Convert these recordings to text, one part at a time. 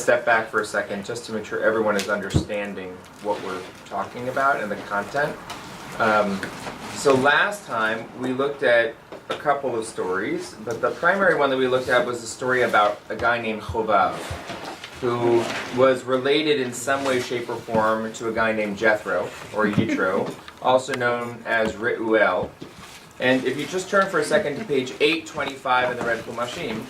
Step back for a second just to make sure everyone is understanding what we're talking about and the content. So last time we looked at a couple of stories, but the primary one that we looked at was the story about a guy named Chovav, who was related in some way, shape, or form to a guy named Jethro, or Yitro, also known as Reuel. And if you just turn for a second to page 825 in the Red Chumashim,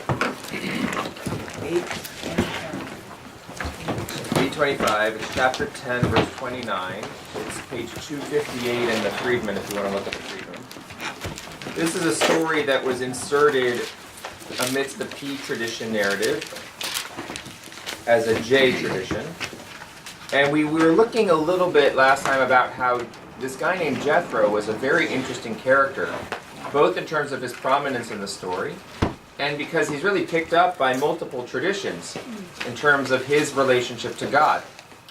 825, it's chapter 10, verse 29. It's page 258 in the Friedman, if you want to look at the Friedman. This is a story that was inserted amidst the P tradition narrative as a J tradition. And we were looking a little bit last time about how this guy named Jethro was a very interesting character, both in terms of his prominence in the story, and because he's really picked up by multiple traditions in terms of his relationship to God.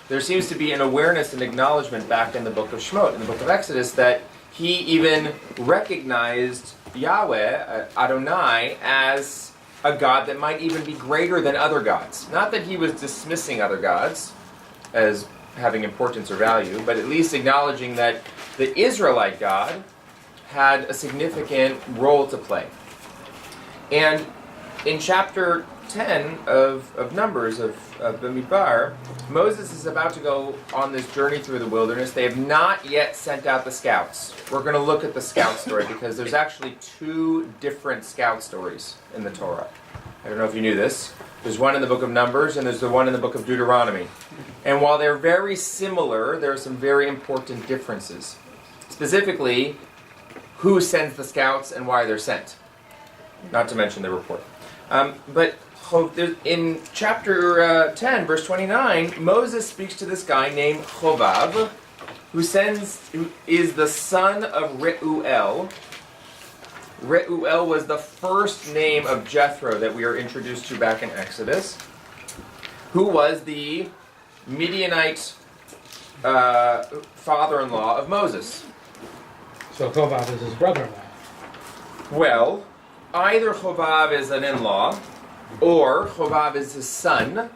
There seems to be an awareness and acknowledgement back in the book of Shemot, in the book of Exodus, that he even recognized Yahweh, Adonai, as a God that might even be greater than other gods. Not that he was dismissing other gods as having importance or value, but at least acknowledging that the Israelite God had a significant role to play. And in chapter 10 of Numbers, of Bamidbar, Moses is about to go on this journey through the wilderness. They have not yet sent out the scouts. We're going to look at the scout story because there's actually two different scout stories in the Torah. I don't know if you knew this. There's one in the book of Numbers and there's the one in the book of Deuteronomy. And while they're very similar, there are some very important differences. Specifically, who sends the scouts and why they're sent. Not to mention the report. But in chapter 10, verse 29, Moses speaks to this guy named Chovav, who is the son of Reuel. Reuel was the first name of Jethro that we are introduced to back in Exodus, who was the Midianite father-in-law of Moses. So Chovav is his brother-in-law. Well, either Chovav is an in-law, or Chovav is his son,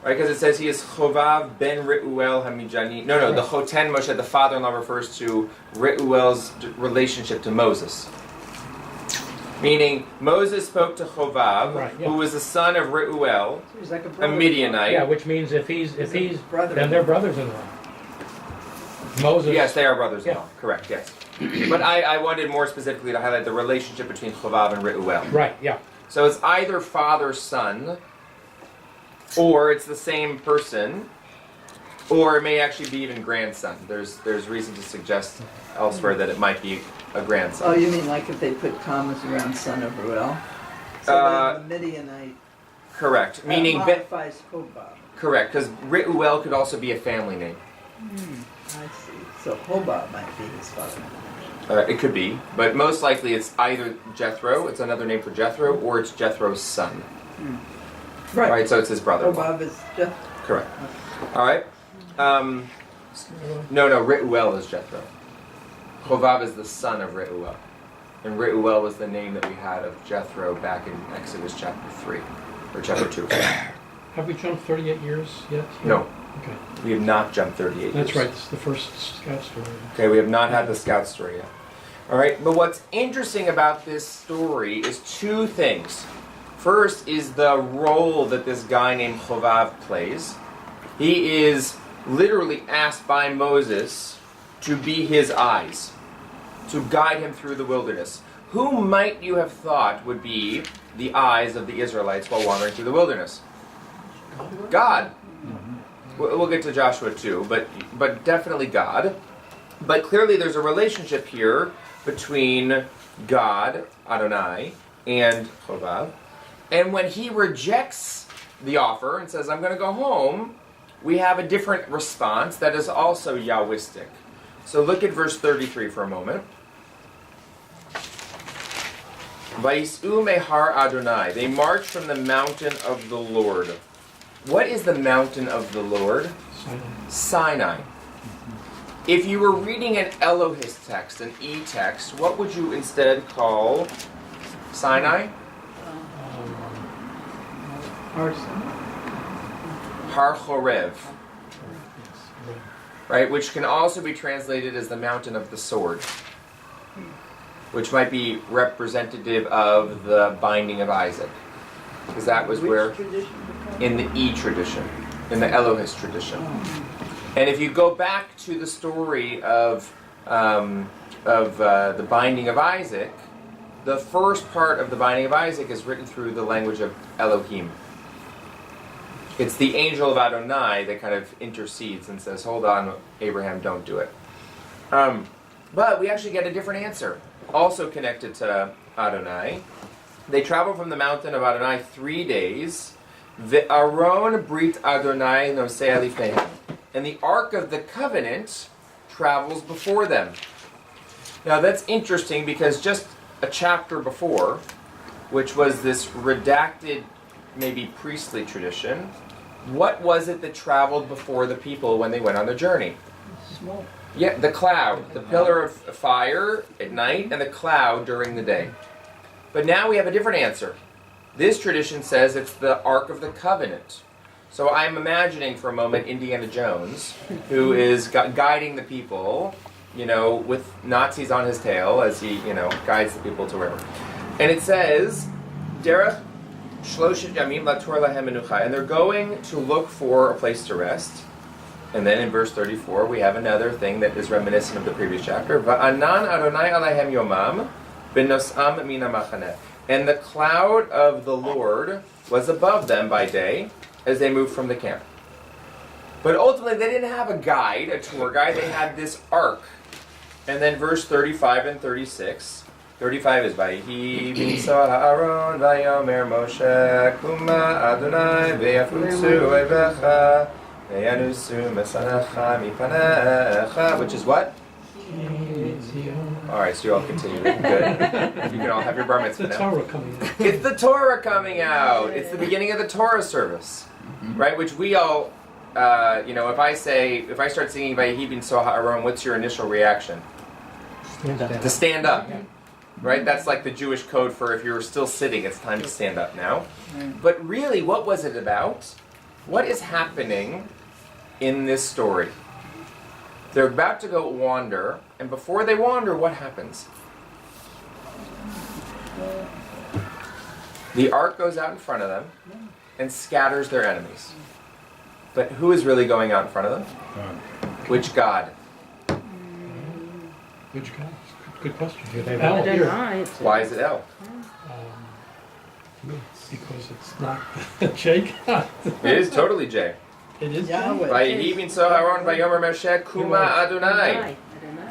right? Because it says he is Chovav ben Reuel Hamidjani. No, the Choten Moshe, the father-in-law, refers to Reuel's relationship to Moses. Meaning, Moses spoke to Chovav, right, yeah. who was the son of Reuel, So he's like a Midianite. Yeah, which means if he's brother. then they're brothers-in-law. Moses. Yes, they are brothers-in-law. Yeah. Correct, yes. But I wanted more specifically to highlight the relationship between Chovav and Reuel. Right, yeah. So it's either father-son, or it's the same person, or it may actually be even grandson. There's reason to suggest elsewhere that it might be a grandson. Oh, you mean like if they put commas around son of Reuel? So then the Midianite Correct. Meaning modifies Chovav. correct, because Reuel could also be a family name. I see. So Chovav might be his father. It could be, but most likely it's either Jethro, it's another name for Jethro, or it's Jethro's son. Right, so it's his brother. Chovav is Jethro. Correct. All right. No, Reuel is Jethro. Chovav is the son of Reuel. And Reuel was the name that we had of Jethro back in Exodus chapter 3, or chapter 2. Have we jumped 38 years yet? No, Okay. we have not jumped 38 That's years. right, this is the first scout story. Okay, we have not had the scout story yet. All right, but what's interesting about this story is two things. First is the role that this guy named Chovav plays. He is literally asked by Moses to be his eyes, to guide him through the wilderness. Who might you have thought would be the eyes of the Israelites while wandering through the wilderness? God. We'll get to Joshua too, but definitely God. But clearly there's a relationship here between God, Adonai, and Chovav. And when he rejects the offer and says, I'm going to go home, we have a different response that is also Yahwistic. So look at verse 33 for a moment. Vayis'u mehar Adonai. They marched from the mountain of the Lord. What is the mountain of the Lord? Sinai. If you were reading an Elohist text, an E-text, what would you instead call Sinai? Arson. Har Chorev, Yes, right. right? Which can also be translated as the mountain of the sword, which might be representative of the binding of Isaac, because that was Which where, tradition? in the E tradition, in the Elohist tradition. And if you go back to the story of the binding of Isaac, the first part of the binding of Isaac is written through the language of Elohim. It's the angel of Adonai that kind of intercedes and says, hold on, Abraham, don't do it. But we actually get a different answer, also connected to Adonai. They travel from the mountain of Adonai 3 days. Ve'aron brit Adonai nosei alifnehem. And the Ark of the Covenant travels before them. Now that's interesting because just a chapter before, which was this redacted, maybe priestly tradition, what was it that traveled before the people when they went on their journey? Smoke. Yeah, the cloud, the pillar of fire at night and the cloud during the day. But now we have a different answer. This tradition says it's the Ark of the Covenant. So I'm imagining for a moment Indiana Jones, who is guiding the people, with Nazis on his tail as he, guides the people to wherever. And it says, Derech Shloshet Yamim Lator Lahem Menucha, and they're going to look for a place to rest. And then in verse 34, we have another thing that is reminiscent of the previous chapter. Va'anan Adonai Alehem Yomam B'nosam Mina Machaneh. And the cloud of the Lord was above them by day as they moved from the camp. But ultimately, they didn't have a guide, a tour guide. They had this ark. And then verse 35 and 36. 35 is Vayihi b'nso ha'aron vayomer Moshe kuma Adonai ve'yafutzu oivecha ve'yanusu mesanecha mipanecha, which is what? All right, so you all continue. Good. You can all have your bar mitzvah The now. Torah coming out. It's the Torah coming out. It's the beginning of the Torah service, right? Which we all, if I start singing Vayihi b'nso ha'aron, what's your initial reaction? To stand up, right? That's like the Jewish code for if you're still sitting, it's time to stand up now. But really, what was it about? What is happening in this story? They're about to go wander, and before they wander, what happens? The ark goes out in front of them and scatters their enemies. But who is really going out in front of them? Which God? Which God? Good question. I don't know. Why is it El? Because it's not J God. It is totally J. It is Yahweh. Vayihi b'nso ha'aron vayomer Moshe kuma Adonai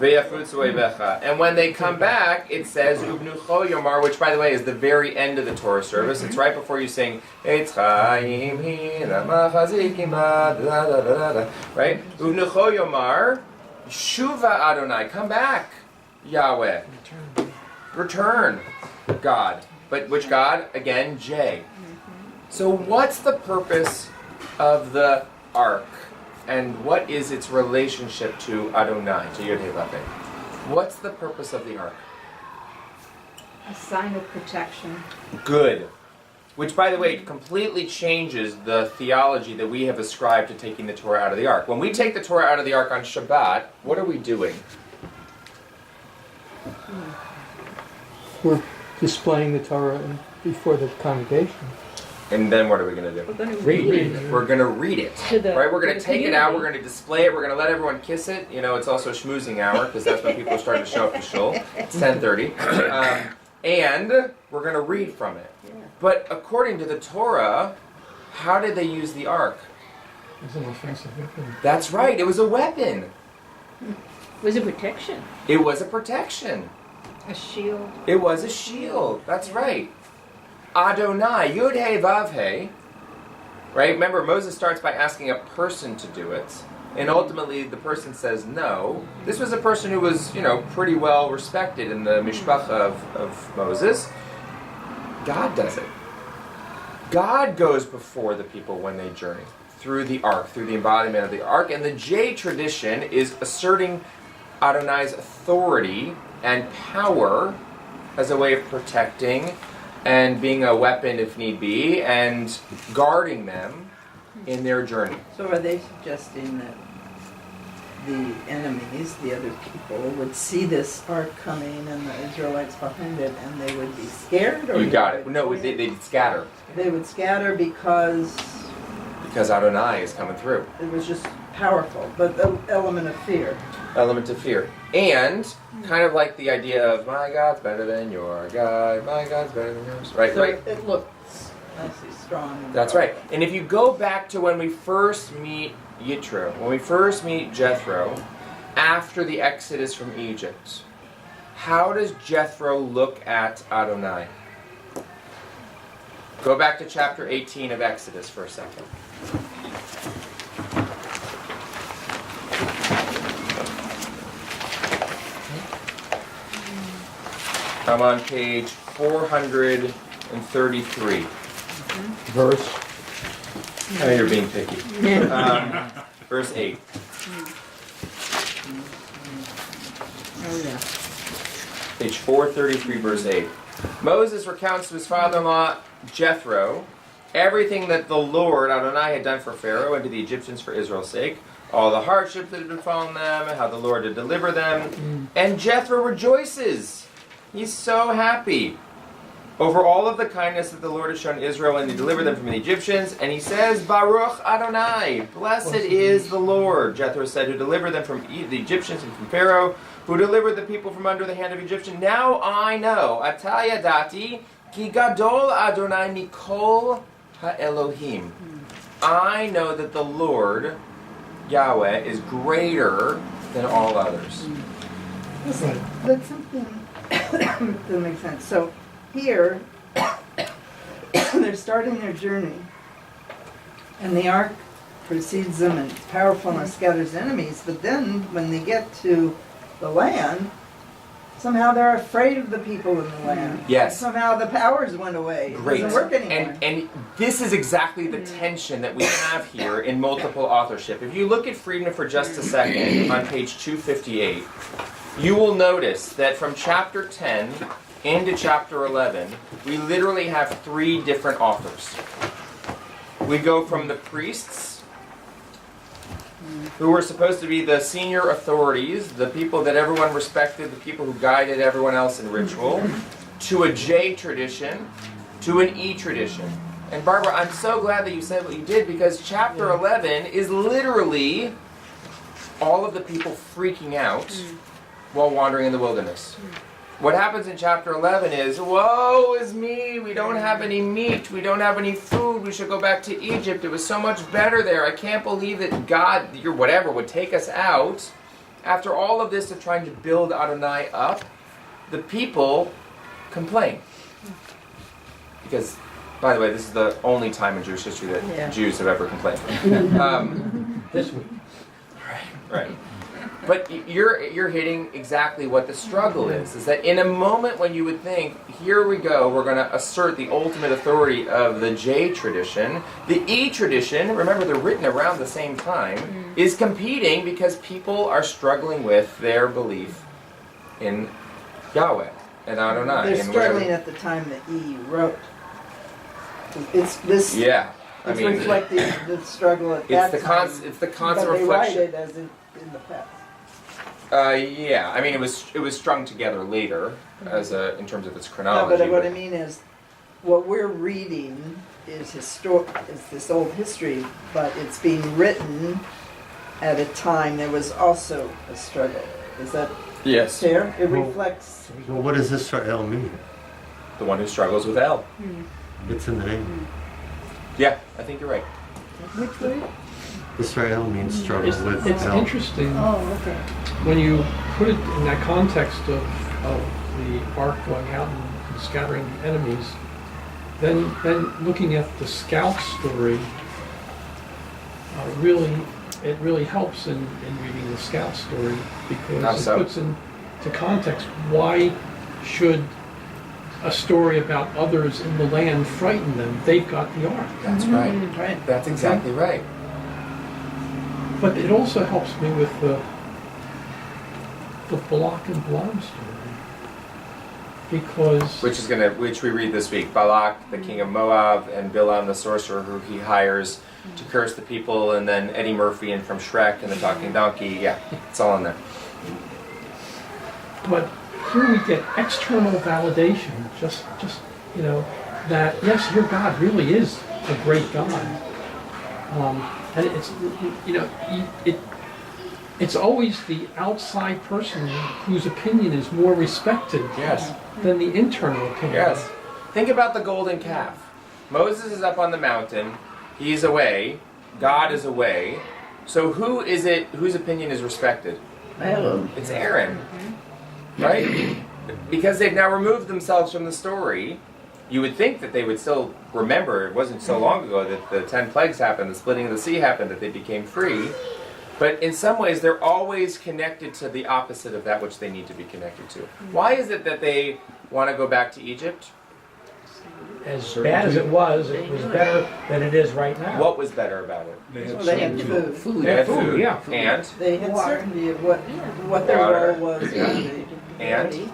ve'yafutzu oivecha. And when they come back, it says Ubnucho Yomar, which by the way is the very end of the Torah service. It's right before you sing Eitz Chaim Hi Lamachazikim Ba da da da da. Right? Ubnucho Yomar Shuva Adonai. Come back, Yahweh. Return, God. But which God? Again, J. So what's the purpose of the ark? And what is its relationship to Adonai, to Yod Heh Vav Heh? What's the purpose of the ark? A sign of protection. Good. Which, by the way, completely changes the theology that we have ascribed to taking the Torah out of the ark. When we take the Torah out of the ark on Shabbat, what are we doing? We're displaying the Torah before the congregation. And then what are we going to do? We're going to Read read it. We're going to read it. To the- Right? We're going to to the take it out, community. we're going to display it, we're going to let everyone kiss it. It's also schmoozing hour, because that's when people are starting to show up to shul. It's 10:30. And we're going to read from it. Yeah. But according to the Torah, how did they use the ark? It's an offensive weapon. That's right, it was a weapon. It was a protection. It was a protection. A shield. It was a shield. That's right. Adonai, Yud Heh Vav Heh. Right? Remember, Moses starts by asking a person to do it. And ultimately, the person says no. This was a person who was, pretty well respected in the mishpacha of Moses. God does it. God goes before the people when they journey through the ark, through the embodiment of the ark. And the J tradition is asserting Adonai's authority and power as a way of protecting and being a weapon if need be and guarding them in their journey. So are they suggesting that the enemies, the other people, would see this ark coming and the Israelites behind it, and they would be scared? Or You got it. would- No, they'd scatter They would scatter because because Adonai is coming through. it was just powerful, but the element of fear. Element of fear. And kind of like the idea of, my God's better than your God, my God's better than yours. Right, So right. it looks nicely strong. And That's right. And if you go back to when we first meet Yitro, when we first meet Jethro, after the exodus from Egypt, how does Jethro look at Adonai? Go back to chapter 18 of Exodus for a second. I'm on page 433. Verse. Oh, you're being picky. Verse 8. Oh, yeah. Page 433, verse 8. Moses recounts to his father-in-law, Jethro, everything that the Lord, Adonai, had done for Pharaoh and to the Egyptians for Israel's sake, all the hardships that had befallen them, how the Lord had delivered them. And Jethro rejoices. He's so happy over all of the kindness that the Lord has shown Israel and to deliver them from the Egyptians. And he says, Baruch Adonai, blessed is the Lord, Jethro said, who delivered them from the Egyptians and from Pharaoh, who delivered the people from under the hand of Egyptian. Now I know, Ataya dati, ki gadol Adonai mikol ha-Elohim. I know that the Lord, Yahweh, is greater than all others. Right. But something that makes sense. So here, they're starting their journey, and the ark precedes them and it's powerful and scatters enemies, but then when they get to the land, somehow they're afraid of the people in the land. Yes. Somehow the powers went away. It Great. doesn't work anymore. And this is exactly the tension that we have here in multiple authorship. If you look at Friedman for just a second on page 258, you will notice that from chapter 10 into chapter 11, we literally have 3 different authors. We go from the priests, who were supposed to be the senior authorities, the people that everyone respected, the people who guided everyone else in ritual, to a J tradition, to an E tradition. And Barbara, I'm so glad that you said what you did, because chapter 11 is literally all of the people freaking out while wandering in the wilderness. What happens in chapter 11 is, woe is me, we don't have any meat, we don't have any food, we should go back to Egypt, it was so much better there, I can't believe that God, your whatever, would take us out. After all of this of trying to build Adonai up, the people complain. Because, by the way, this is the only time in Jewish history that Jews have ever complained. This week. Right. But you're hitting exactly what the struggle is that in a moment when you would think, here we go, we're going to assert the ultimate authority of the J tradition, the E tradition, remember they're written around the same time, is competing because people are struggling with their belief in Yahweh and Adonai. They're and struggling whatever. at the time that E wrote. It's this. Yeah. I It's mean, reflecting the struggle at that time. it's the constant but they write reflection. it as in the past. Yeah, I mean it was strung together later as in terms of its No, chronology. but what I mean is, what we're reading is is this old history, but it's being written at a time there was also a struggle. Is that Yes, fair? It Well- reflects. Well, what does Israel mean? the one who struggles with El. It's in the name. Yeah, I think you're right. Which way? Israel means struggle It's, with it's hell. interesting Oh, okay. when you put it in that context of the ark going out and scattering the enemies. Then looking at the scout story, it really helps in reading the scout story How because so? it puts into context why should a story about others in the land frighten them? They've got the ark. That's right. Right. That's exactly right. But it also helps me with the Block and Blom story. Because which we read this week. Balak, the king of Moab, and Bilam, the sorcerer, who he hires to curse the people, and then Eddie Murphy and from Shrek and the talking donkey. Yeah, it's all in there. but here we get external validation, just that yes, your God really is a great God, and it's always the outside person whose opinion is more respected Yes. than the internal opinion. Yes. Think about the golden calf. Moses is up on the mountain. He's away. God is away. So who is it whose opinion is respected? Aaron. It's Aaron. Right? Because they've now removed themselves from the story. You would think that they would still remember. It wasn't so long ago that the 10 plagues happened, the splitting of the sea happened, that they became free. But in some ways, they're always connected to the opposite of that which they need to be connected to. Why is it that they want to go back to Egypt? As bad as it was better than it is right now. What was better about it? Well, they had food. They had food, yeah. And? They had certainty of what their Water. role was. And?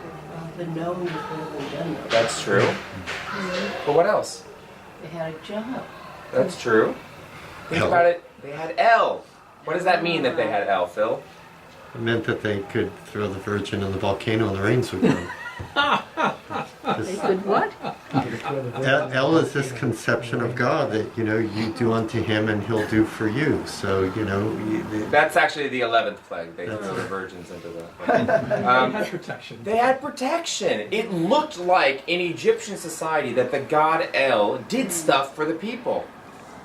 The knowing before they done it. That's true. But what else? They had a job. That's true. Think El. about it. They had El. What does that mean that they had El, Phil? It meant that they could throw the Virgin in the volcano and the rains would come. They could what? El is this conception of God that, you do unto him and he'll do for you. So, That's actually the 11th plague. They threw the virgins into the... They had protection. They had protection. It looked like in Egyptian society that the god El did stuff for the people.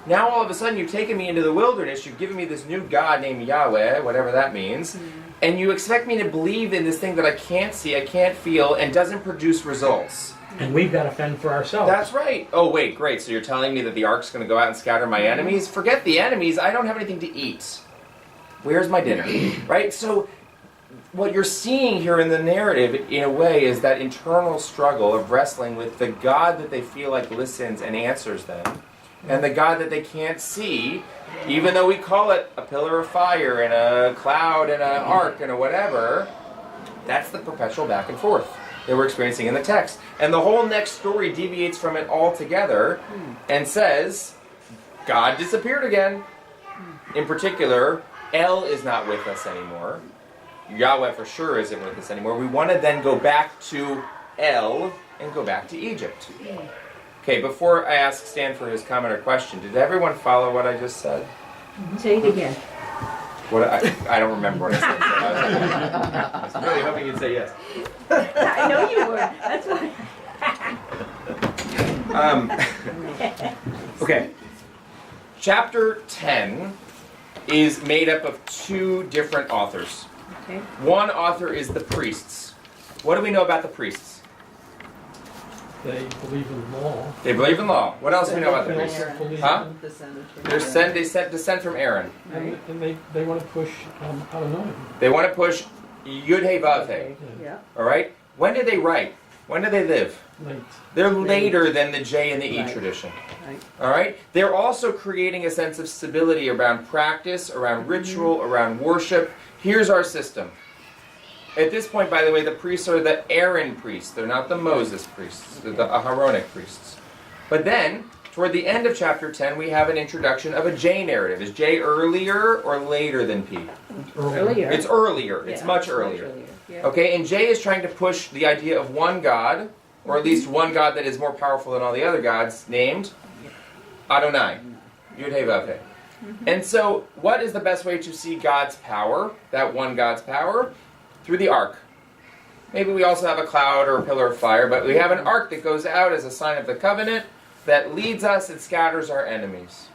Now all of a sudden you've taken me into the wilderness, you've given me this new god named Yahweh, whatever that means, and you expect me to believe in this thing that I can't see, I can't feel, and doesn't produce results. And we've got to fend for ourselves. That's right. Oh wait, great, so you're telling me that the ark's going to go out and scatter my enemies? Forget the enemies, I don't have anything to eat. Where's my dinner? Right? So what you're seeing here in the narrative, in a way, is that internal struggle of wrestling with the God that they feel like listens and answers them, and the God that they can't see, even though we call it a pillar of fire and a cloud and an ark and a whatever. That's the perpetual back and forth that we're experiencing in the text. And the whole next story deviates from it altogether and says, God disappeared again. In particular, El is not with us anymore. Yahweh for sure isn't with us anymore. We want to then go back to El and go back to Egypt. Okay, before I ask Stan for his comment or question, did everyone follow what I just said? Say it again. What I don't remember what I said. I was really hoping you'd say yes. I know you were. That's why. Okay. Chapter 10 is made up of two different authors. Okay. One author is the priests. What do we know about the priests? They believe in law. They believe in law. What else do we know about the They priests? also believe Huh? Descended They descend from Aaron. and they want to push, I don't know. They want to push Yud He Vav He. Yeah. All right? When did they write? When did they live? Late. They're later than the J and the E Right. tradition. Right. All right? They're also creating a sense of stability around practice, around ritual, around worship. Here's our system. At this point, by the way, the priests are the Aaron priests. They're not the Moses priests. They're the Aharonic priests. But then, toward the end of chapter 10, we have an introduction of a J narrative. Is J earlier or later than P? Earlier. It's earlier. It's Yeah, much earlier. Yeah. Okay, and J is trying to push the idea of one God, or at least one God that is more powerful than all the other gods, named Adonai. Yud He Vav He. And so, what is the best way to see God's power, that one God's power? Through the ark. Maybe we also have a cloud or a pillar of fire, but we have an ark that goes out as a sign of the covenant that leads us and scatters our enemies.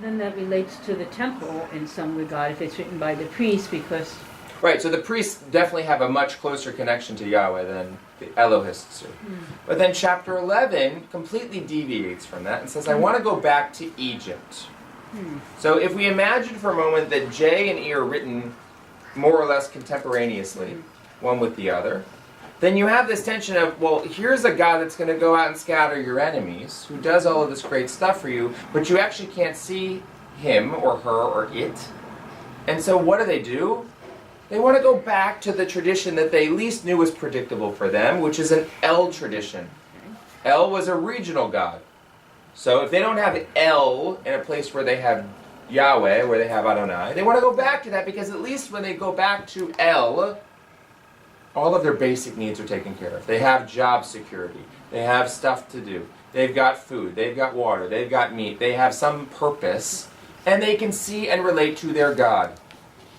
Then that relates to the temple in some regard, if it's written by the priest, because Right, so the priests definitely have a much closer connection to Yahweh than the Elohists do. But then chapter 11 completely deviates from that and says, I want to go back to Egypt. So if we imagine for a moment that J and E are written more or less contemporaneously, one with the other, then you have this tension of, well, here's a God that's going to go out and scatter your enemies, who does all of this great stuff for you, but you actually can't see him or her or it. And so what do? They want to go back to the tradition that they least knew was predictable for them, which is an El tradition. El was a regional god. So if they don't have El in a place where they have Yahweh, where they have Adonai, they want to go back to that, because at least when they go back to El, all of their basic needs are taken care of. They have job security. They have stuff to do. They've got food. They've got water. They've got meat. They have some purpose, and they can see and relate to their God.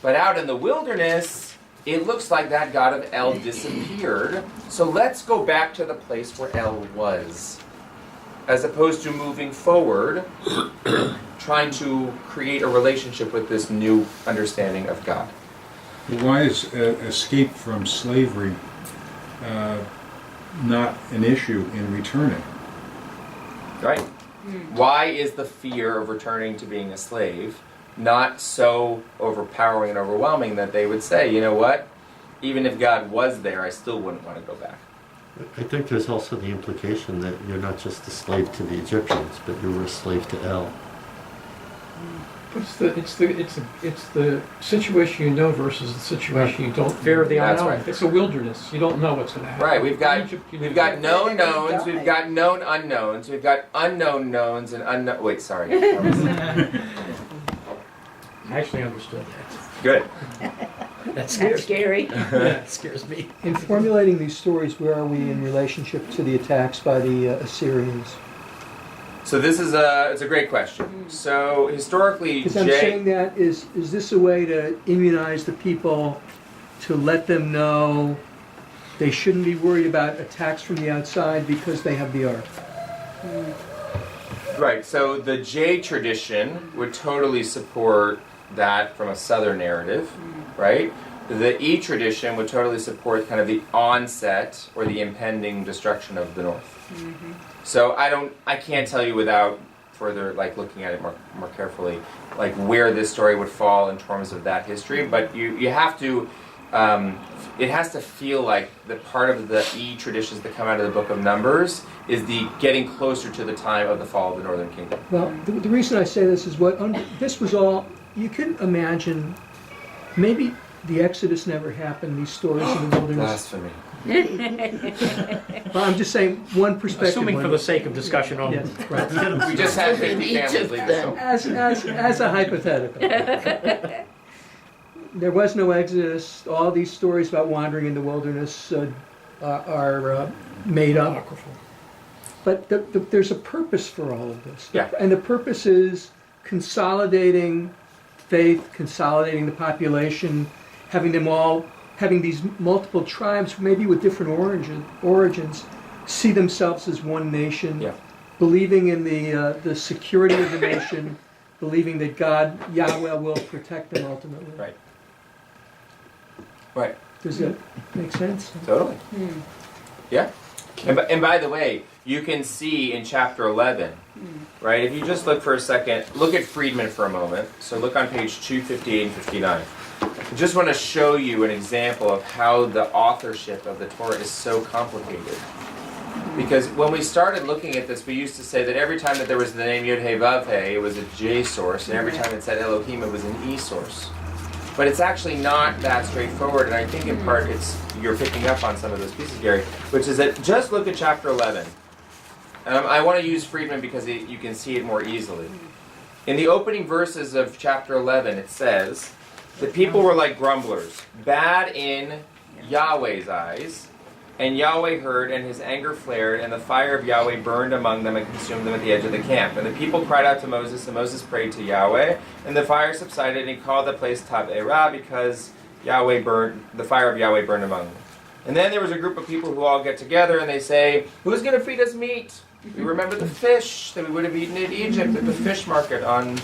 But out in the wilderness, it looks like that God of El disappeared. So let's go back to the place where El was, as opposed to moving forward, trying to create a relationship with this new understanding of God. Why is escape from slavery not an issue in returning? Right? Why is the fear of returning to being a slave not so overpowering and overwhelming that they would say, you know what, even if God was there, I still wouldn't want to go back? I think there's also the implication that you're not just a slave to the Egyptians, but you were a slave to El. But it's the situation you know versus the situation you don't. Fear of the That's unknown. right. It's a wilderness. You don't know what's going to happen. Right, we've got Egypt, you we've know. got known knowns, we've got known unknowns, we've got unknown knowns and unknown. Wait, sorry. I actually understood that. Good. That That's scares, scary. that scares me. In formulating these stories, where are we in relationship to the attacks by the Assyrians? So this is it's a great question. So historically, Because I'm saying that, is this a way to immunize the people, to let them know they shouldn't be worried about attacks from the outside because they have the ark? right. So the J tradition would totally support that from a southern narrative, right? The E tradition would totally support kind of the onset or the impending destruction of the north. So I can't tell you without further looking at it more carefully, where this story would fall in terms of that history. But you have to, it has to feel like the part of the E traditions that come out of the Book of Numbers is the getting closer to the time of the fall of the Northern Kingdom. Well, the reason I say this is this was all, you can imagine, maybe the Exodus never happened, these stories in the wilderness. Blasphemy. Well, I'm just saying one perspective. Assuming for the sake of discussion only. Yes, right. We just had 50 families leave us home. As a hypothetical. There was no Exodus. All these stories about wandering in the wilderness are made up. Apocryphal. But there's a purpose for all of this. Yeah. And the purpose is consolidating faith, consolidating the population, having these multiple tribes, maybe with different origins, see themselves as one nation, Yeah. believing in the security of the nation, believing that God, Yahweh, will protect them ultimately. Right. Right. Does that make sense? Totally. Yeah. And by the way, you can see in chapter 11, right? If you just look for a second, look at Friedman for a moment. So look on page 258 and 59. I just want to show you an example of how the authorship of the Torah is so complicated. Because when we started looking at this, we used to say that every time that there was the name Yod He Vav He, it was a J source, and every time it said Elohim, it was an E source. But it's actually not that straightforward, and I think in part you're picking up on some of those pieces, Gary, which is that just look at chapter 11. I want to use Friedman because you can see it more easily. In the opening verses of chapter 11, it says, the people were like grumblers, bad in Yahweh's eyes, and Yahweh heard, and his anger flared, and the fire of Yahweh burned among them and consumed them at the edge of the camp. And the people cried out to Moses, and Moses prayed to Yahweh, and the fire subsided, and he called the place Taberah, because the fire of Yahweh burned among them. And then there was a group of people who all get together, and they say, who's going to feed us meat? We remember the fish that we would have eaten in Egypt at the fish market on,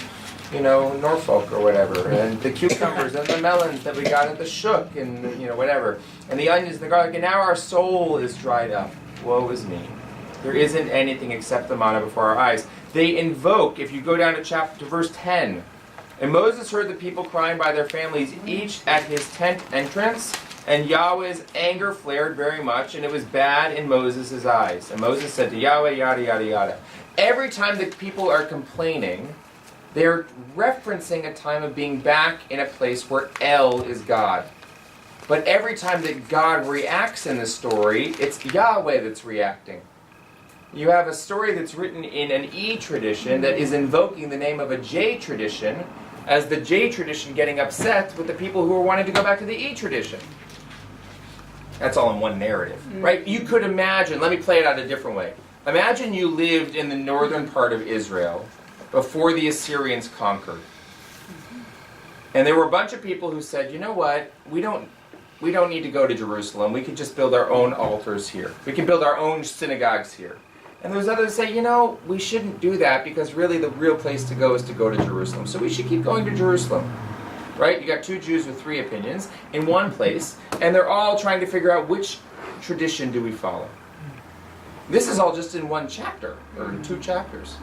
Norfolk or whatever, and the cucumbers and the melons that we got at the Shuk and, whatever, and the onions and the garlic, and now our soul is dried up. Woe is me. There isn't anything except the manna before our eyes. They invoke, if you go down to verse 10, and Moses heard the people crying by their families, each at his tent entrance, and Yahweh's anger flared very much, and it was bad in Moses' eyes. And Moses said to Yahweh, yada, yada, yada. Every time the people are complaining, they're referencing a time of being back in a place where El is God. But every time that God reacts in the story, it's Yahweh that's reacting. You have a story that's written in an E tradition that is invoking the name of a J tradition, as the J tradition getting upset with the people who are wanting to go back to the E tradition. That's all in one narrative, right? You could imagine, let me play it out a different way. Imagine you lived in the northern part of Israel before the Assyrians conquered. And there were a bunch of people who said, you know what, we don't need to go to Jerusalem. We can just build our own altars here. We can build our own synagogues here. And there's others who say, you know, we shouldn't do that because really the real place to go is to go to Jerusalem. So we should keep going to Jerusalem. Right? You got two Jews with three opinions in one place, and they're all trying to figure out which tradition do we follow. This is all just in one chapter, or in 2 chapters.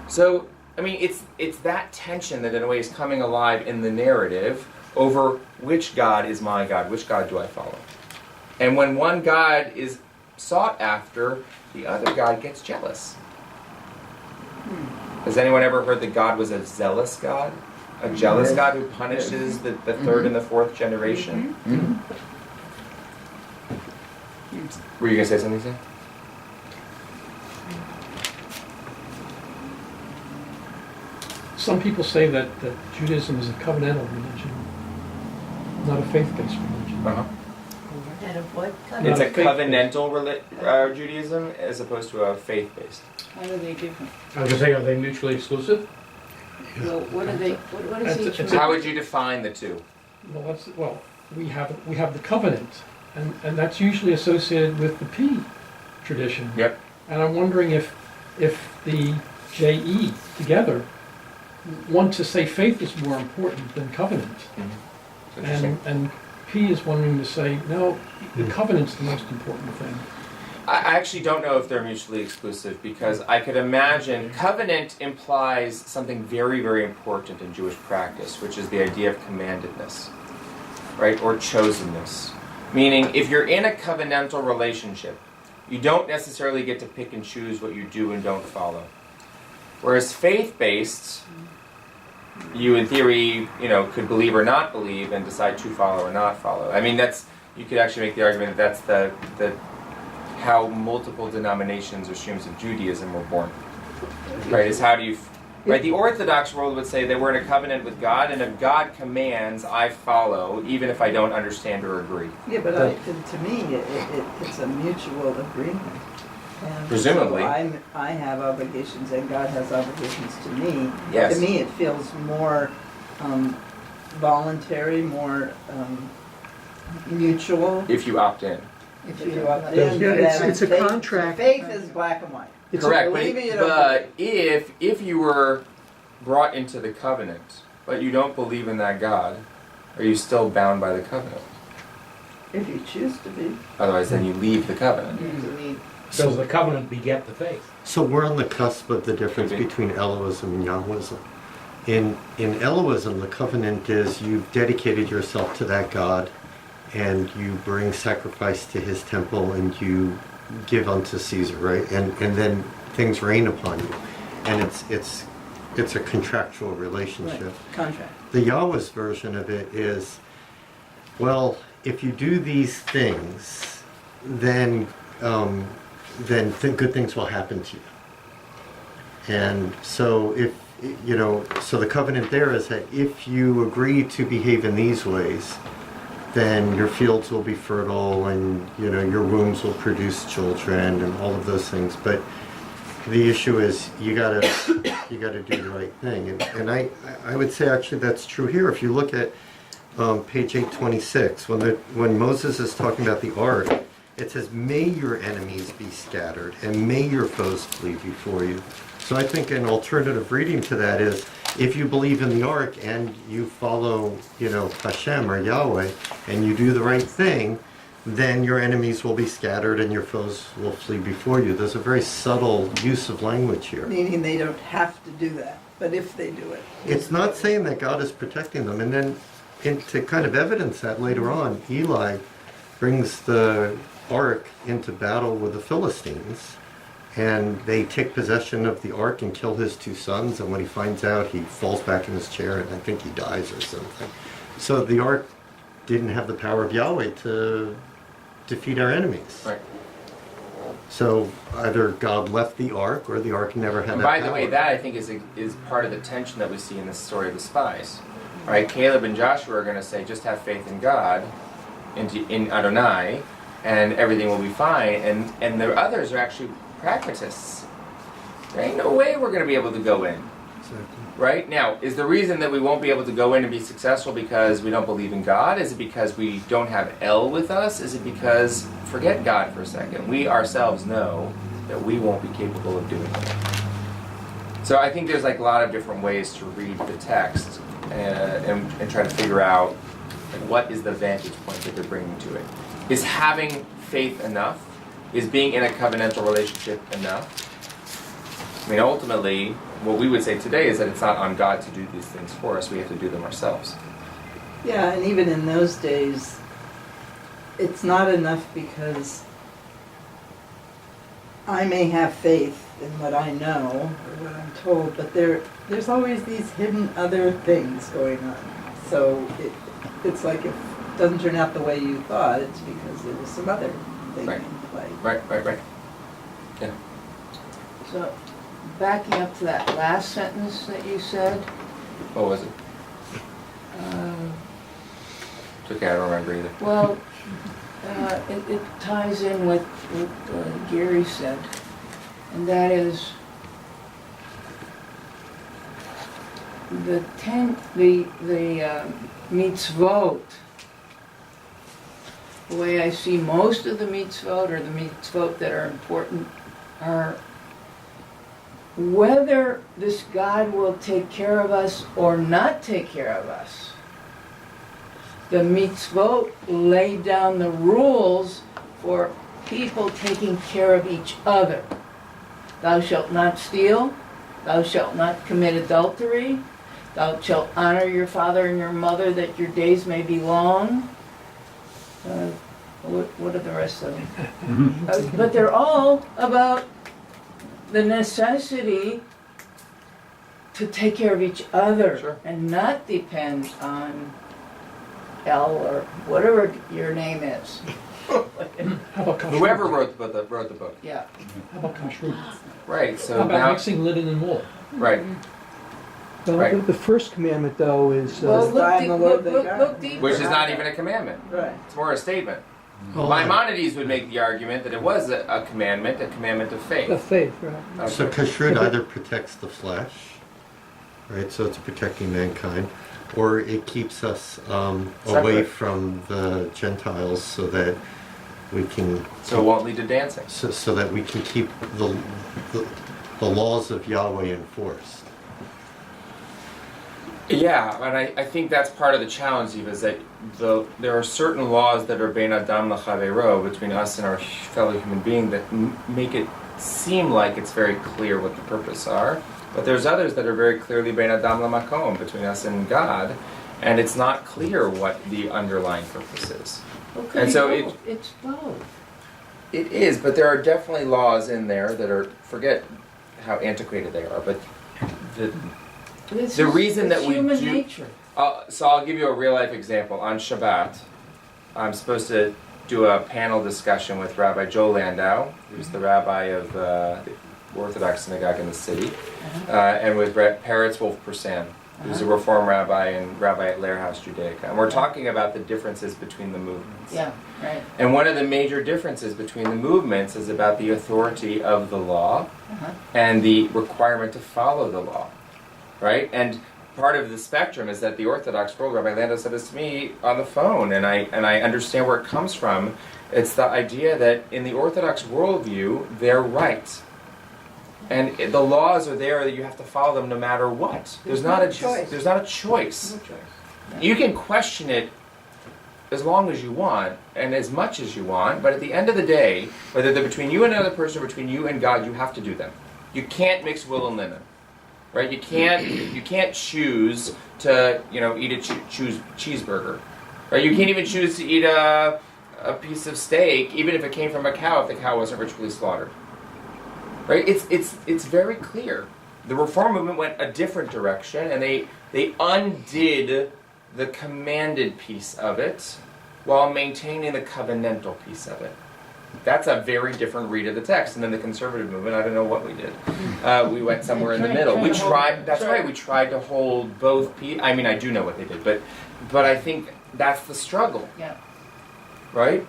So, I mean, it's that tension that in a way is coming alive in the narrative over which God is my God, which God do I follow. And when one God is sought after, the other God gets jealous. Has anyone ever heard that God was a zealous God? A jealous God who punishes the third and the fourth generation? Were you going to say something, Sam? Some people say that Judaism is a covenantal religion, not a faith-based religion. Uh-huh. And of what? It's a faith-based. covenantal Judaism as opposed to a faith-based. How are they different? I was gonna say, are they mutually exclusive? Well, what are they, what is each It's one? How would you define the two? Well, we have the covenant, and that's usually associated with the P tradition. Yep. And I'm wondering if the JE together want to say faith is more important than covenant. And P is wanting to say, no, the covenant's the most important thing. I actually don't know if they're mutually exclusive because I could imagine covenant implies something very, very important in Jewish practice, which is the idea of commandedness, right, or chosenness. Meaning, if you're in a covenantal relationship, you don't necessarily get to pick and choose what you do and don't follow. Whereas faith-based, you in theory, could believe or not believe and decide to follow or not follow. I mean, you could actually make the argument that that's the how multiple denominations or streams of Judaism were born. Right? Is how do you, right? The Orthodox world would say that we're in a covenant with God, and if God commands, I follow, even if I don't understand or agree. Yeah, but to me, it's a mutual agreement. And Presumably. So I have obligations and God has obligations to me. Yes. To me, it feels more voluntary, more mutual. If you opt in. If you opt Yeah, in, it's a faith- contract. Faith is black and white. It's Correct, believe it, you don't but if you were brought into the covenant, but you don't believe in that God, are you still bound by the covenant? If you choose to be. Otherwise, then you leave the covenant. Does the covenant beget the faith? So we're on the cusp of the difference Could be. between Elohism and Yahwism. In Elohism, the covenant is you've dedicated yourself to that God, and you bring sacrifice to his temple, and you give unto Caesar, right? And then things rain upon you, and it's a contractual relationship. Right. Contract. The Yahweh's version of it is, well, if you do these things, then good things will happen to you. And so so the covenant there is that if you agree to behave in these ways, then your fields will be fertile and your wombs will produce children and all of those things. But the issue is you gotta do the right thing. And I would say actually that's true here. If you look at page 826, when Moses is talking about the ark, it says, may your enemies be scattered and may your foes flee before you. So I think an alternative reading to that is, if you believe in the ark and you follow, Hashem or Yahweh, and you do the right thing, then your enemies will be scattered and your foes will flee before you. There's a very subtle use of language here. Meaning they don't have to do that, but if they do it. It's not saying that God is protecting them. And then to kind of evidence that later on, Eli brings the ark into battle with the Philistines. And they take possession of the ark and kill his 2 sons. And when he finds out, he falls back in his chair and I think he dies or something. So the ark didn't have the power of Yahweh to defeat our enemies. Right. So either God left the ark, or the ark never had And that by power. the way, that I think is part of the tension that we see in the story of the spies. Right? Caleb and Joshua are going to say, just have faith in God, in Adonai, and everything will be fine. And the others are actually pragmatists. There ain't no way we're going to be able to go in. Exactly. Right? Now, is the reason that we won't be able to go in and be successful because we don't believe in God? Is it because we don't have El with us? Is it because, forget God for a second, we ourselves know that we won't be capable of doing it? So I think there's like a lot of different ways to read the text and try to figure out like, what is the vantage point that they're bringing to it. Is having faith enough? Is being in a covenantal relationship enough? I mean, ultimately, what we would say today is that it's not on God to do these things for us. We have to do them ourselves. Yeah, and even in those days, it's not enough because I may have faith in what I know or what I'm told, but there's always these hidden other things going on. So it's like if it doesn't turn out the way you thought, it's because there was some other thing Right. in play. Right. Yeah. So, backing up to that last sentence that you said, What was it? um, It's okay, I don't remember either. well, it ties in with what Gary said, and that is the mitzvot. The way I see most of the mitzvot, or the mitzvot that are important, are whether this God will take care of us or not take care of us. The mitzvot lay down the rules for people taking care of each other. Thou shalt not steal, thou shalt not commit adultery, thou shalt honor your father and your mother that your days may be long. What are the rest of them? But they're all about the necessity to take care of each other. Sure. And not depend on El or whatever your name is. How about kashrut? Whoever wrote the book. Yeah. How about kashrut? Right, How so about now... mixing linen and wool? Right, Well, Right. the first commandment, though, is Well, Just find the Lord thy God. look deeper. which is not even a commandment. Right. It's more a statement. Oh, Maimonides would make the argument that it was a commandment of faith. the faith, right? So kashrut either protects the flesh, right? So it's protecting mankind, or it keeps us away Separate. from the Gentiles, so that we can So it won't lead to dancing. so that we can keep the laws of Yahweh enforced. Yeah, and I think that's part of the challenge, Eva, is that there are certain laws that are bein adam l'chavero, between us and our fellow human being, that make it seem like it's very clear what the purpose are. But there's others that are very clearly bein adam l'makom, between us and God, and it's not clear what the underlying purpose is. Okay, And so it's both. It is, but there are definitely laws in there that are, forget how antiquated they are, but the reason that we human do... nature. So I'll give you a real life example. On Shabbat, I'm supposed to do a panel discussion with Rabbi Joe Landau, who's the rabbi of the Orthodox synagogue in the city, and with Peretz Wolf Persan, who's a Reform rabbi and rabbi at Lair House Judaica. And we're talking about the differences between the movements. Yeah, right. And one of the major differences between the movements is about the authority of the law and the requirement to follow the law, right? And part of the spectrum is that the Orthodox world, Rabbi Landau said this to me on the phone, and I understand where it comes from. It's the idea that in the Orthodox worldview, they're right. And the laws are there that you have to follow them no matter what. There's not a choice. There's not a choice. No choice. You can question it as long as you want and as much as you want, but at the end of the day, whether they're between you and another person or between you and God, you have to do them. You can't mix wool and linen, right? You can't choose to eat a cheeseburger, right? You can't even choose to eat a piece of steak, even if it came from a cow, if the cow wasn't ritually slaughtered. Right? It's very clear. The Reform movement went a different direction, and they undid the commanded piece of it while maintaining the covenantal piece of it. That's a very different read of the text. And then the conservative movement, I don't know what we did. We went somewhere in the middle. We tried, that's right, we tried to hold both pieces. I mean, I do know what they did, but I think that's the struggle. Yeah. Right?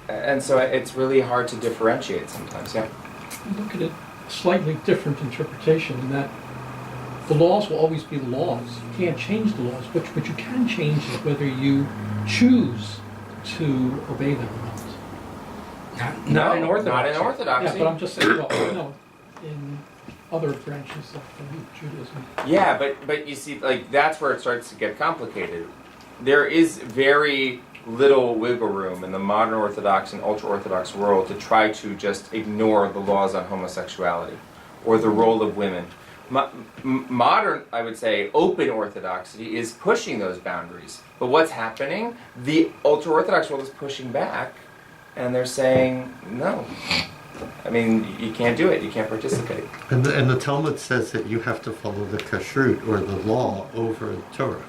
And so it's really hard to differentiate sometimes, yeah. Look at it, slightly different interpretation in that the laws will always be the laws. You can't change the laws, but what you can change is whether you choose to obey them or not. Not in Orthodoxy. Not in Orthodoxy. Yeah, but I'm just saying, well, no, in other branches of Judaism. Yeah, but you see, like, that's where it starts to get complicated. There is very little wiggle room in the modern Orthodox and ultra-Orthodox world to try to just ignore the laws on homosexuality or the role of women. Modern, I would say, open Orthodoxy is pushing those boundaries. But what's happening? The ultra-Orthodox world is pushing back, and they're saying, no. I mean, you can't do it. You can't participate. And the Talmud says that you have to follow the kashrut, or the law, over Torah.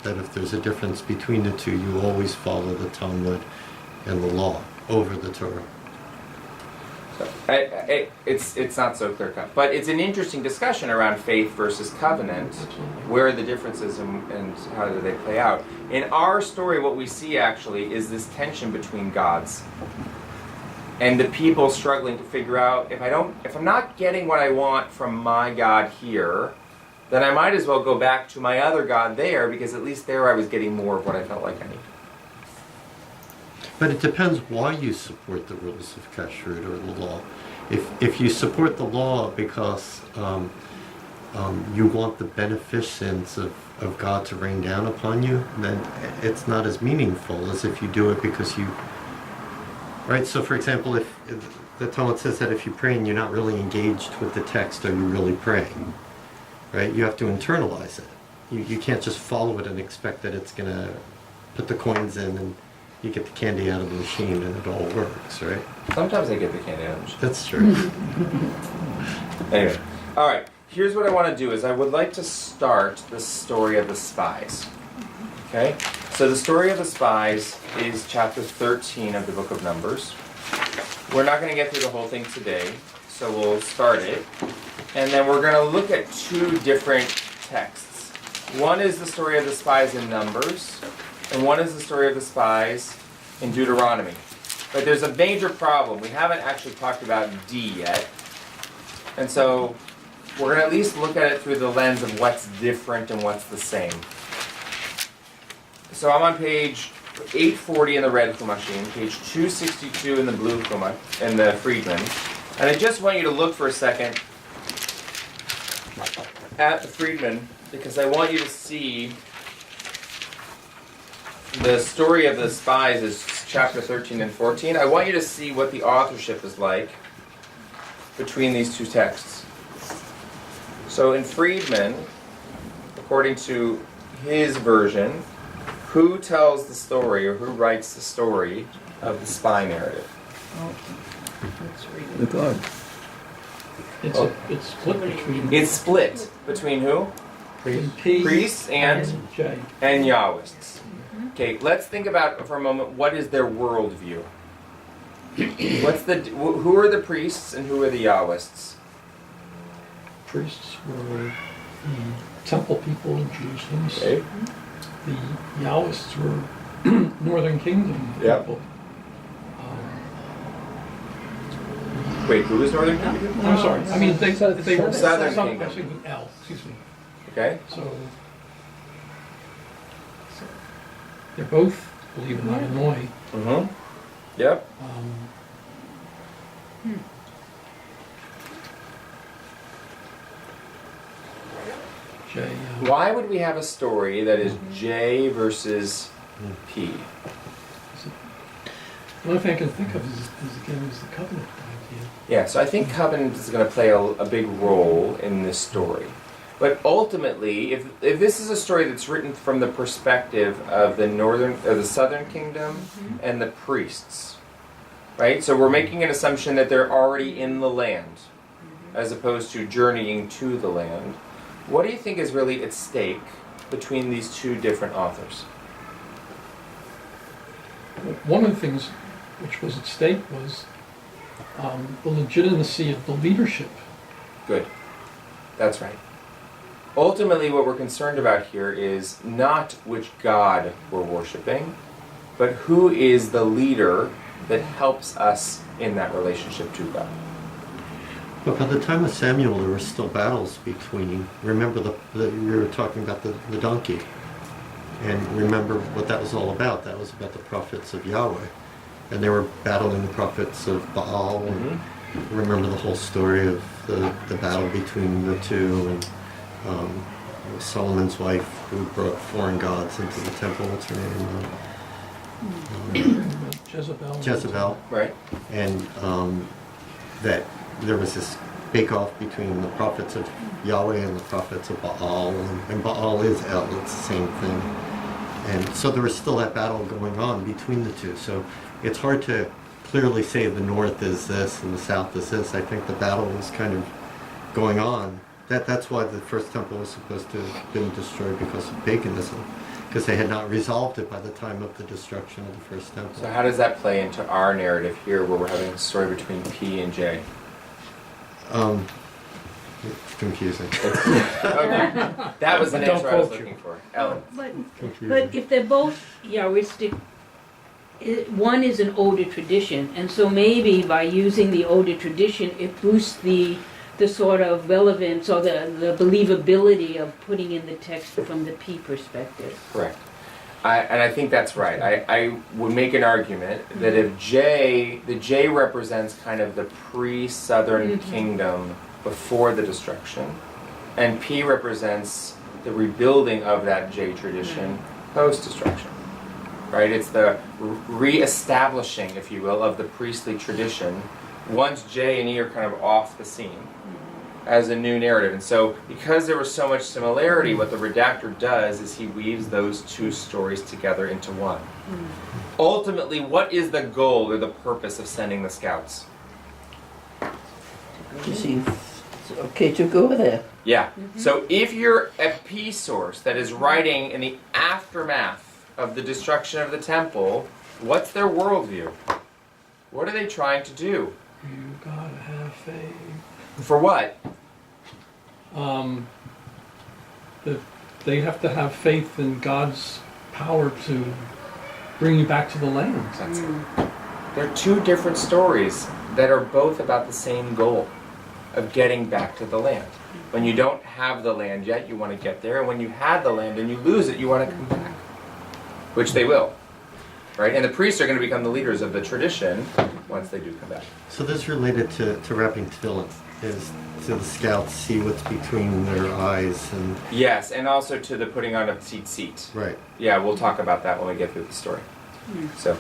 That if there's a difference between the two, you always follow the Talmud and the law over the Torah. So, it's not so clear cut, but it's an interesting discussion around faith versus covenant. Where are the differences and how do they play out? In our story, what we see actually is this tension between gods and the people struggling to figure out if I'm not getting what I want from my God here, then I might as well go back to my other God there, because at least there I was getting more of what I felt like I needed. But it depends why you support the rules of kashrut or the law. If you support the law because you want the beneficence of God to rain down upon you, then it's not as meaningful as if you do it because you... Right? So for example, if the Talmud says that if you pray and you're not really engaged with the text, are you really praying? Right? You have to internalize it. You can't just follow it and expect that it's going to put the coins in and you get the candy out of the machine and it all works, right? Sometimes I get the candy out of the machine. That's true. Anyway, all right. Here's what I want to do is I would like to start the story of the spies. Okay? So the story of the spies is chapter 13 of the book of Numbers. We're not going to get through the whole thing today, so we'll start it. And then we're going to look at two different texts. One is the story of the spies in Numbers, and one is the story of the spies in Deuteronomy. But there's a major problem. We haven't actually talked about D yet. And so we're going to at least look at it through the lens of what's different and what's the same. So I'm on page 840 in the red Chumashim, page 262 in the blue Chumash, in the Friedman. And I just want you to look for a second at the Friedman, because I want you to see the story of the spies is chapter 13 and 14. I want you to see what the authorship is like between these two texts. So in Friedman, according to his version, who tells the story or who writes the story of the spy narrative? Let's read it. The God. It's split between It's split between who? P Priests and J. Yahwists. Okay, let's think about for a moment what is their worldview. Who are the priests and who are the Yahwists? Priests were the temple people in Jerusalem. Okay. The Yahwists were Northern Kingdom Yep. people. Wait, who is Northern Kingdom? I'm sorry. I mean, they were Southern some- Kingdom. I'm thinking L. Excuse me. Okay. So they're both, believe it or not, Illinois. Mm-hmm. Yep. J. Why would we have a story that is J versus P? The only thing I can think of is again the covenant idea. Yeah, so I think covenant is going to play a big role in this story. But ultimately, if this is a story that's written from the perspective of the southern kingdom and the priests, right? So we're making an assumption that they're already in the land, as opposed to journeying to the land. What do you think is really at stake between these two different authors? One of the things which was at stake was the legitimacy of the leadership. Good. That's right. Ultimately, what we're concerned about here is not which God we're worshiping, but who is the leader that helps us in that relationship to God. But by the time of Samuel, there were still battles between. Remember you were talking about the donkey, and remember what that was all about. That was about the prophets of Yahweh, and they were battling the prophets of Baal. And remember the whole story of the battle between the two, and Solomon's wife who brought foreign gods into the temple. What's her name? Jezebel. Jezebel. Right. And that there was this bake-off between the prophets of Yahweh and the prophets of Baal, and Baal is El, it's the same thing. And so there was still that battle going on between the two. So it's hard to clearly say the north is this and the south is this. I think the battle was kind of going on. That's why the first temple was supposed to have been destroyed, because of paganism, because they had not resolved it by the time of the destruction of the first temple. So how does that play into our narrative here, where we're having a story between P and J? It's confusing. Okay. That was the Don't answer I was quote you. looking for. Ellen. But if they're both Yahwistic, one is an older tradition, and so maybe by using the older tradition, it boosts the sort of relevance or the believability of putting in the text from the P perspective. Correct. And I think that's right. I would make an argument that if the J represents kind of the pre-Southern kingdom before the destruction, and P represents the rebuilding of that J tradition post-destruction. Right? It's the re-establishing, if you will, of the priestly tradition once J and E are kind of off the scene as a new narrative. And so because there was so much similarity, what the redactor does is he weaves those two stories together into one. Ultimately, what is the goal or the purpose of sending the scouts? To see if it's okay to go there. Yeah. So if you're a P source that is writing in the aftermath of the destruction of the temple, what's their worldview? What are they trying to do? You gotta have faith. For what? They have to have faith in God's power to bring you back to the land. That's it. They're two different stories that are both about the same goal of getting back to the land. When you don't have the land yet, you want to get there, and when you had the land and you lose it, you want to come back, which they will. Right? And the priests are going to become the leaders of the tradition once they do come back. So this is related to wrapping tefillin, is to the scouts see what's between their eyes and... Yes, and also to the putting on of tzitzit. Right. Yeah, we'll talk about that when we get through the story. So